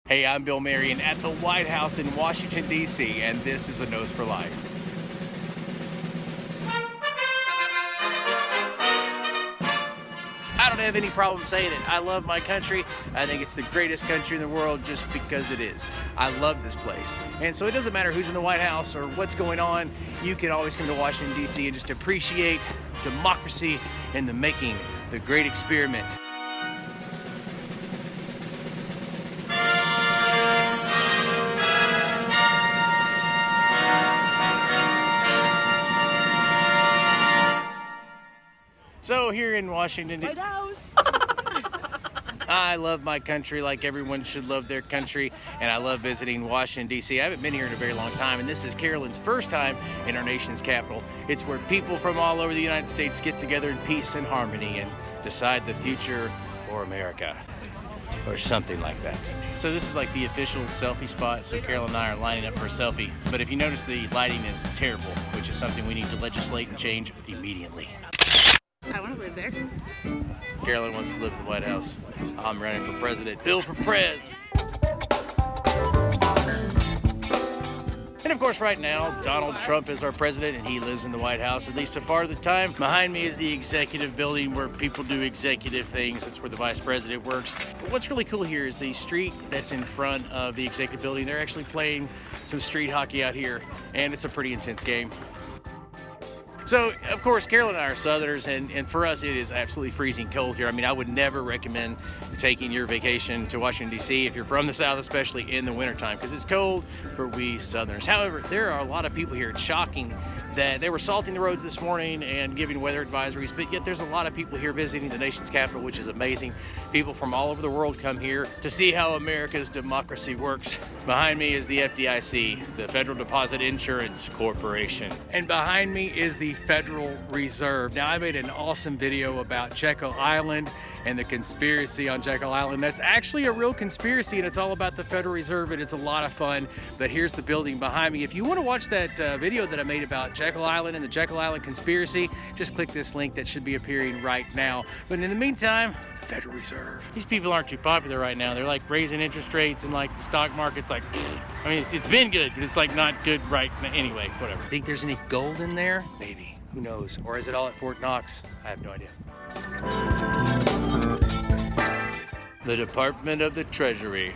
Hey, I'm Bill Marion at the White House in Washington, D.C., and this is A Nose for Life. I don't have any problem saying it. I love my country. I think it's the greatest country in the world just because it is. I love this place. And so it doesn't matter who's in the White House or what's going on. You can always come to Washington, D.C. and just appreciate democracy and the making, the great experiment. So here in Washington, White House. I love my country like everyone should love their country, and I love visiting Washington, D.C. I haven't been here in a very long time, and this is Carolyn's first time in our nation's capital. It's where people from all over the United States get together in peace and harmony and decide the future for America, or something like that. So this is like the official selfie spot, so Carolyn and I are lining up for a selfie. But if you notice, the lighting is terrible, which is something we need to legislate and change immediately. I want to live there. Carolyn wants to live in the White House. I'm running for president. Bill for Prez. And of course, right now, Donald Trump is our president, and he lives in the White House at least a part of the time. Behind me is the executive building where people do executive things. That's where the vice president works. But what's really cool here is the street that's in front of the executive building. They're actually playing some street hockey out here, and it's a pretty intense game. So, of course, Carolyn and I are Southerners, and for us, it is absolutely freezing cold here. I mean, I would never recommend taking your vacation to Washington, D.C. if you're from the South, especially in the wintertime, because it's cold for we Southerners. However, there are a lot of people here. It's shocking that they were salting the roads this morning and giving weather advisories, but yet there's a lot of people here visiting the nation's capital, which is amazing. People from all over the world come here to see how America's democracy works. Behind me is the FDIC, the Federal Deposit Insurance Corporation. And behind me is the Federal Reserve. Now, I made an awesome video about Jekyll Island and the conspiracy on Jekyll Island. That's actually a real conspiracy, and it's all about the Federal Reserve, and it's a lot of fun. But here's the building behind me. If you want to watch that video that I made about Jekyll Island and the Jekyll Island conspiracy, just click this link that should be appearing right now. But in the meantime, Federal Reserve. These people aren't too popular right now. They're like raising interest rates, and like the stock market's like, I mean, it's been good, but it's like not good right now. Anyway, whatever. Think there's any gold in there? Maybe. Who knows? Or is it all at Fort Knox? I have no idea. The Department of the Treasury.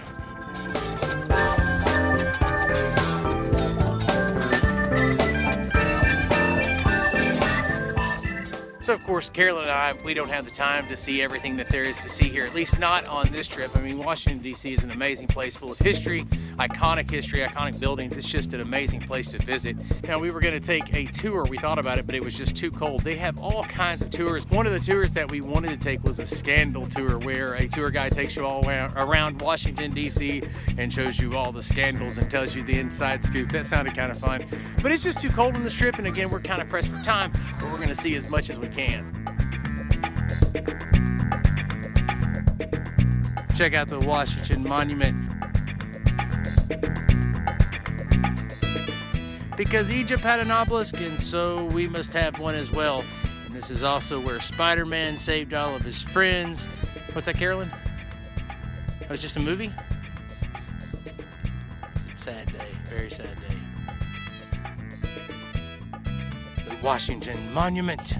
So of course, Carolyn and I, we don't have the time to see everything that there is to see here, at least not on this trip. I mean, Washington, D.C. is an amazing place full of history, iconic buildings. It's just an amazing place to visit. Now, we were gonna take a tour. We thought about it, but it was just too cold. They have all kinds of tours. One of the tours that we wanted to take was a scandal tour, where a tour guide takes you all around Washington, D.C. and shows you all the scandals and tells you the inside scoop. That sounded kind of fun, but it's just too cold on this trip. And again, we're kind of pressed for time, but we're gonna see as much as we can. Check out the Washington Monument. Because Egypt had an obelisk, and so we must have one as well. And this is also where Spider-Man saved all of his friends. What's that, Carolyn? That was just a movie? It's a sad day, very sad day. The Washington Monument.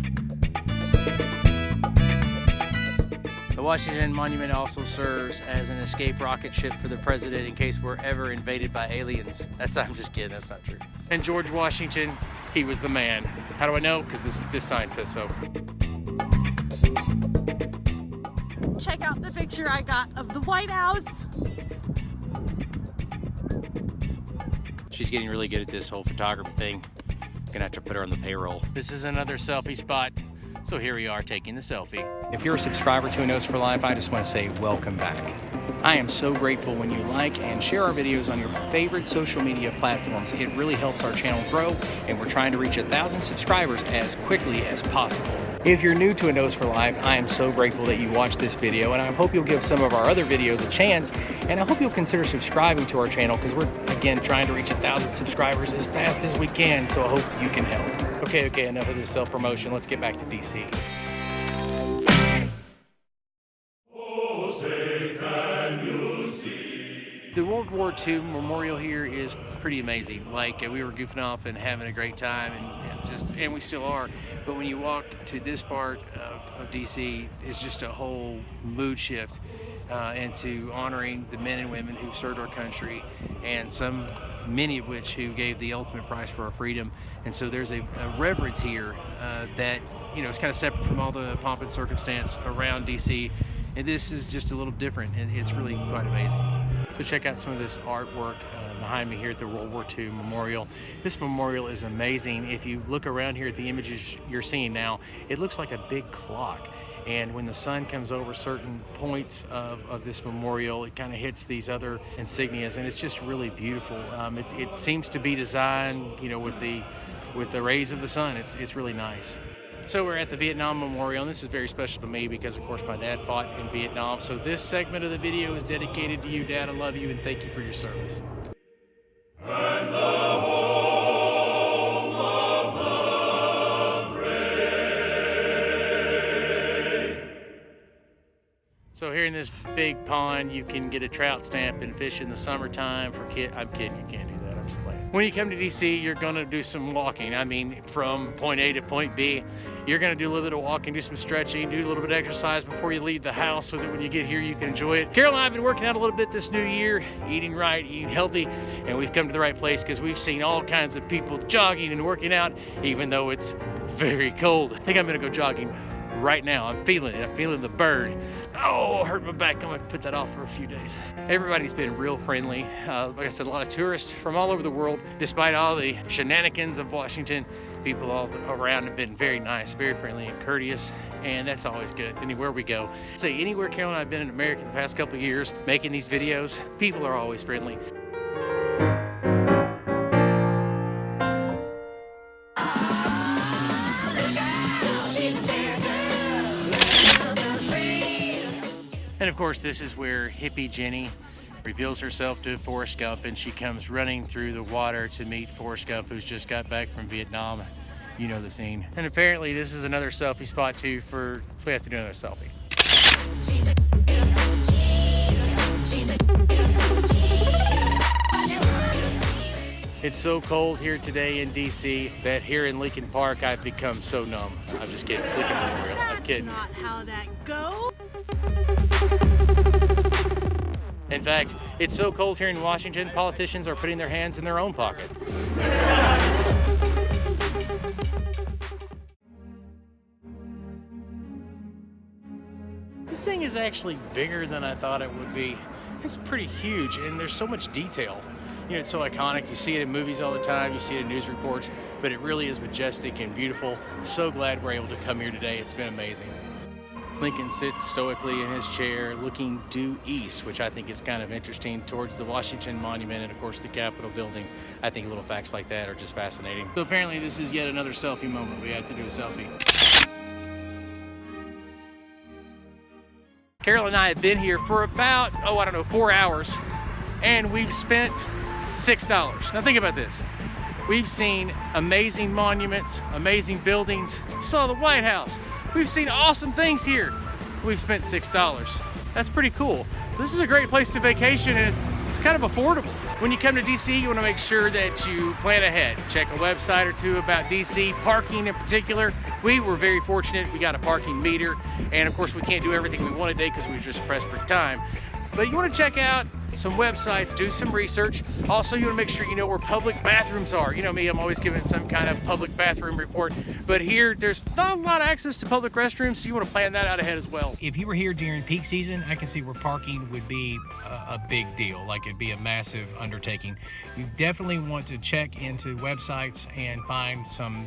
The Washington Monument also serves as an escape rocket ship for the president in case we're ever invaded by aliens. I'm just kidding, that's not true. And George Washington, he was the man. How do I know? Because this sign says so. Check out the picture I got of the White House. She's getting really good at this whole photography thing. Gonna have to put her on the payroll. This is another selfie spot. So here we are taking the selfie. If you're a subscriber to A Nose for Life, I just want to say welcome back. I am so grateful when you like and share our videos on your favorite social media platforms. It really helps our channel grow, and we're trying to reach 1,000 subscribers as quickly as possible. If you're new to A Nose for Life, I am so grateful that you watched this video, and I hope you'll give some of our other videos a chance, and I hope you'll consider subscribing to our channel, because we're, again, trying to reach 1,000 subscribers as fast as we can, so I hope you can help. Okay, enough of this self-promotion. Let's get back to DC. Oh, say, can you see The World War II memorial here is pretty amazing. Like, we were goofing off and having a great time, and we still are. But when you walk to this part of DC, it's just a whole mood shift into honoring the men and women who served our country, and many of which who gave the ultimate price for our freedom. And so there's a reverence here that, you know, is kind of separate from all the pomp and circumstance around DC. And this is just a little different, and it's really quite amazing. So check out some of this artwork behind me here at the World War II Memorial. This memorial is amazing. If you look around here at the images you're seeing now, it looks like a big clock. And when the sun comes over certain points of this memorial, it kind of hits these other insignias, and it's just really beautiful. It seems to be designed, you know, with the rays of the sun. It's really nice. So we're at the Vietnam Memorial, and this is very special to me because, of course, my dad fought in Vietnam. So this segment of the video is dedicated to you, Dad. I love you, and thank you for your service. And the home of the brave. So here in this big pond, you can get a trout stamp and fish in the summertime for kids. I'm kidding, you can't do that. I'm just playing. When you come to DC, you're gonna do some walking. I mean, from point A to point B, you're gonna do a little bit of walking, do some stretching, do a little bit of exercise before you leave the house so that when you get here, you can enjoy it. Carol and I have been working out a little bit this new year, eating right, eating healthy, and we've come to the right place because we've seen all kinds of people jogging and working out, even though it's very cold. I think I'm gonna go jogging right now. I'm feeling it. I'm feeling the burn. Oh, hurt my back. I'm gonna put that off for a few days. Everybody's been real friendly. Like I said, a lot of tourists from all over the world. Despite all the shenanigans of Washington, people all around have been very nice, very friendly and courteous, and that's always good anywhere we go. Say anywhere Carol and I have been in America the past couple of years making these videos, people are always friendly. And of course, this is where hippie Jenny reveals herself to Forrest Gump, and she comes running through the water to meet Forrest Gump, who's just got back from Vietnam. You know the scene. And apparently this is another selfie spot too we have to do another selfie. It's so cold here today in DC that here in Lincoln Park, I've become so numb. I'm just kidding, it's Lincoln Memorial. I'm kidding. That's not how that goes. In fact, it's so cold here in Washington, politicians are putting their hands in their own pocket. This thing is actually bigger than I thought it would be. It's pretty huge, and there's so much detail. You know, it's so iconic. You see it in movies all the time, you see it in news reports, but it really is majestic and beautiful. So glad we're able to come here today. It's been amazing. Lincoln sits stoically in his chair looking due east, which I think is kind of interesting, towards the Washington Monument and of course the Capitol building. I think little facts like that are just fascinating. So apparently this is yet another selfie moment. We have to do a selfie. Carol and I have been here for about, 4 hours, and we've spent $6. Now think about this. We've seen amazing monuments, amazing buildings. We saw the White House. We've seen awesome things here. We've spent $6. That's pretty cool. So this is a great place to vacation, and it's kind of affordable. When you come to DC, you want to make sure that you plan ahead. Check a website or two about DC, parking in particular. We were very fortunate. We got a parking meter, and of course we can't do everything we want today because we were just pressed for time. But you want to check out some websites, do some research. Also, you want to make sure you know where public bathrooms are. You know me, I'm always giving some kind of public bathroom report. But here, there's not a lot of access to public restrooms, so you want to plan that out ahead as well. If you were here during peak season, I can see where parking would be a big deal. Like, it'd be a massive undertaking. You definitely want to check into websites and find some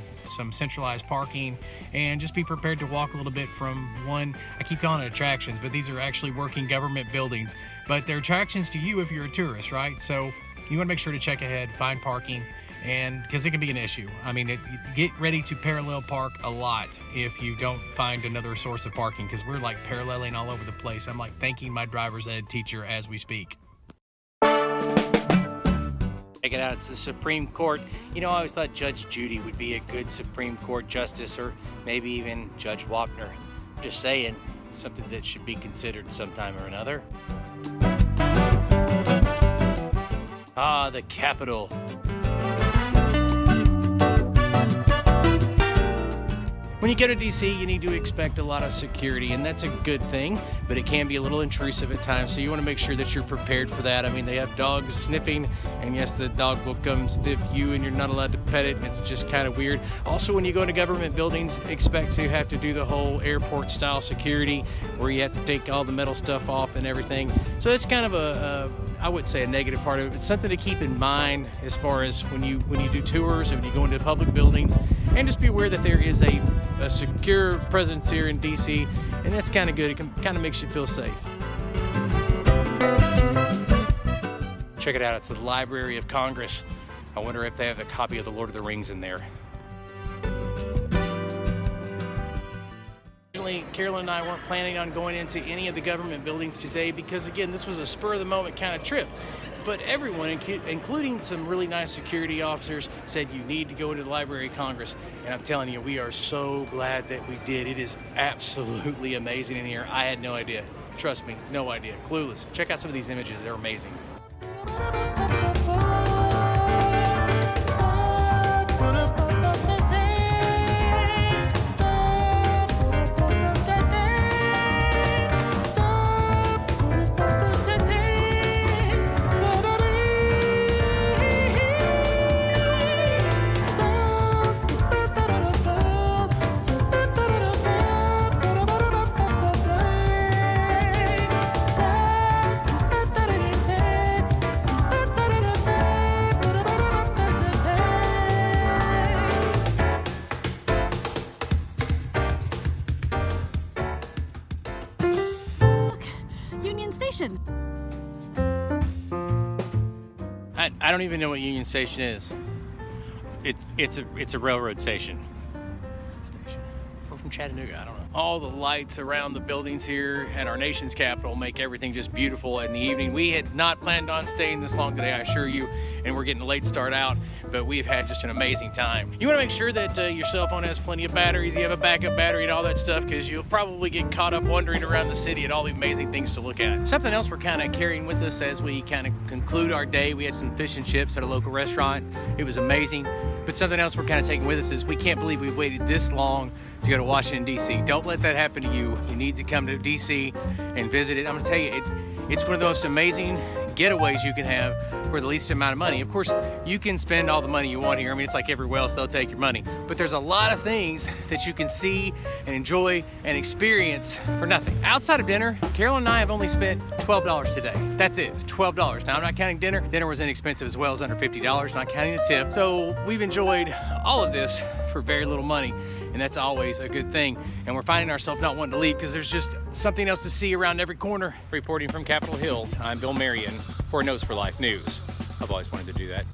centralized parking, and just be prepared to walk a little bit from one, I keep calling it attractions, but these are actually working government buildings, but they're attractions to you if you're a tourist, right? So you want to make sure to check ahead, find parking, and because it can be an issue. I mean, get ready to parallel park a lot if you don't find another source of parking, because we're like paralleling all over the place. I'm like thanking my driver's ed teacher as we speak. Check it out, it's the Supreme Court. You know, I always thought Judge Judy would be a good Supreme Court justice, or maybe even Judge Wapner. Just saying, something that should be considered sometime or another. the Capitol. When you go to DC, you need to expect a lot of security, and that's a good thing, but it can be a little intrusive at times, so you want to make sure that you're prepared for that. I mean, they have dogs sniffing, and yes, the dog will come sniff you, and you're not allowed to pet it, and it's just kind of weird. Also, when you go into government buildings, expect to have to do the whole airport-style security, where you have to take all the metal stuff off and everything. So it's kind of I would say a negative part of it. It's something to keep in mind as far as when you do tours and when you go into public buildings, and just be aware that there is a secure presence here in DC, and that's kind of good. It kind of makes you feel safe. Check it out, it's the Library of Congress. I wonder if they have a copy of the Lord of the Rings in there. Carolyn and I weren't planning on going into any of the government buildings today because, again, this was a spur-of-the-moment kind of trip. But everyone, including some really nice security officers, said you need to go into the Library of Congress. And I'm telling you, we are so glad that we did. It is absolutely amazing in here. I had no idea. Trust me, no idea. Clueless. Check out some of these images. They're amazing. I don't even know what Union Station is. It's a railroad station. We're from Chattanooga, I don't know. All the lights around the buildings here at our nation's capital make everything just beautiful in the evening. We had not planned on staying this long today, I assure you, and we're getting a late start out, but we've had just an amazing time. You want to make sure that your cell phone has plenty of batteries, you have a backup battery and all that stuff, because you'll probably get caught up wandering around the city at all the amazing things to look at. Something else we're kind of carrying with us as we kind of conclude our day, we had some fish and chips at a local restaurant. It was amazing. But something else we're kind of taking with us is we can't believe we've waited this long to go to Washington, D.C. Don't let that happen to you. You need to come to D.C. and visit it. I'm gonna tell you, it's one of the most amazing getaways you can have for the least amount of money. Of course, you can spend all the money you want here. I mean, it's like everywhere else, they'll take your money. But there's a lot of things that you can see and enjoy and experience for nothing. Outside of dinner, Carolyn and I have only spent $12 today. That's it, $12. Now, I'm not counting dinner. Dinner was inexpensive as well, as under $50, not counting the tip. So we've enjoyed all of this for very little money, and that's always a good thing. And we're finding ourselves not wanting to leave because there's just something else to see around every corner. Reporting from Capitol Hill, I'm Bill Marion for Nose for Life News. I've always wanted to do that.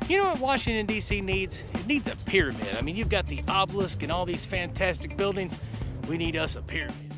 You know what Washington, D.C. needs? It needs a pyramid. I mean, you've got the obelisk and all these fantastic buildings. We need us a pyramid.